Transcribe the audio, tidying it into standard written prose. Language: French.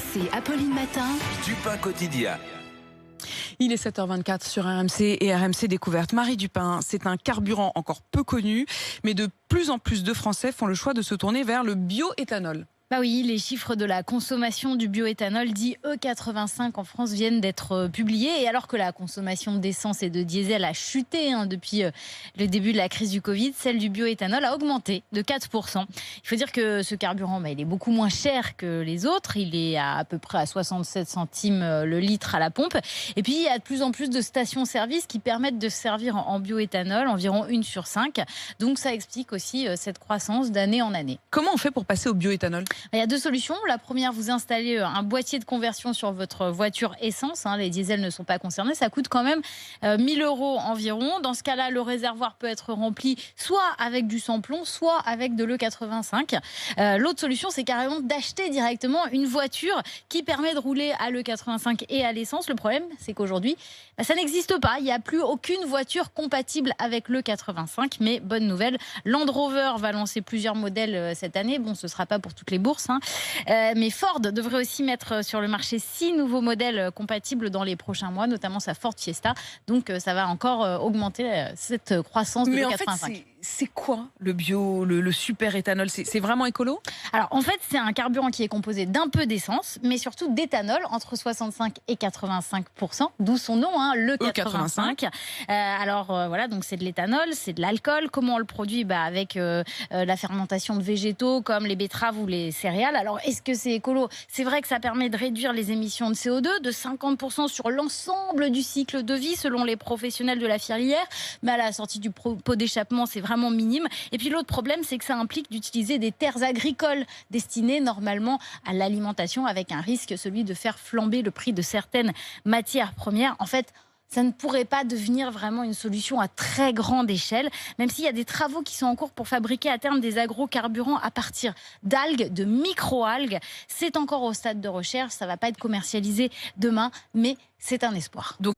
RMC, Apolline Matin. Dupin quotidien. Il est 7h24 sur RMC et RMC Découverte. Marie Dupin, c'est un carburant encore peu connu, mais de plus en plus de Français font le choix de se tourner vers le bioéthanol. Bah oui, les chiffres de la consommation du bioéthanol dit E85 en France viennent d'être publiés. Et alors que la consommation d'essence et de diesel a chuté depuis le début de la crise du Covid, celle du bioéthanol a augmenté de 4%. Il faut dire que ce carburant, il est beaucoup moins cher que les autres. Il est à peu près à 67 centimes le litre à la pompe. Et puis, il y a de plus en plus de stations-service qui permettent de servir en bioéthanol, environ 1 sur 5. Donc, ça explique aussi cette croissance d'année en année. Comment on fait pour passer au bioéthanol ? Il y a deux solutions. La première, vous installez un boîtier de conversion sur votre voiture essence. Les diesels ne sont pas concernés. Ça coûte quand même 1 000 € environ. Dans ce cas-là, le réservoir peut être rempli soit avec du sans-plomb, soit avec de l'E85. L'autre solution, c'est carrément d'acheter directement une voiture qui permet de rouler à l'E85 et à l'essence. Le problème, c'est qu'aujourd'hui, ça n'existe pas. Il n'y a plus aucune voiture compatible avec l'E85. Mais bonne nouvelle, Land Rover va lancer plusieurs modèles cette année. Bon, ce ne sera pas pour toutes les bourses. Mais Ford devrait aussi mettre sur le marché 6 nouveaux modèles compatibles dans les prochains mois, notamment sa Ford Fiesta. Donc ça va encore augmenter cette croissance de l'E85. En fait, c'est quoi le bio, le super éthanol ? C'est vraiment écolo ? Alors en fait, c'est un carburant qui est composé d'un peu d'essence, mais surtout d'éthanol, entre 65 et 85%, d'où son nom, l'E85. Voilà, donc c'est de l'éthanol, c'est de l'alcool. Comment on le produit ? Avec la fermentation de végétaux comme les betteraves ou les céréales. Alors, est-ce que c'est écolo ? C'est vrai que ça permet de réduire les émissions de CO2 de 50% sur l'ensemble du cycle de vie, selon les professionnels de la filière. Mais à la sortie du pot d'échappement, c'est vraiment minime. Et puis, l'autre problème, c'est que ça implique d'utiliser des terres agricoles destinées normalement à l'alimentation, avec un risque, celui de faire flamber le prix de certaines matières premières. En fait, ça ne pourrait pas devenir vraiment une solution à très grande échelle, même s'il y a des travaux qui sont en cours pour fabriquer à terme des agrocarburants à partir d'algues, de micro-algues. C'est encore au stade de recherche, ça ne va pas être commercialisé demain, mais c'est un espoir. Donc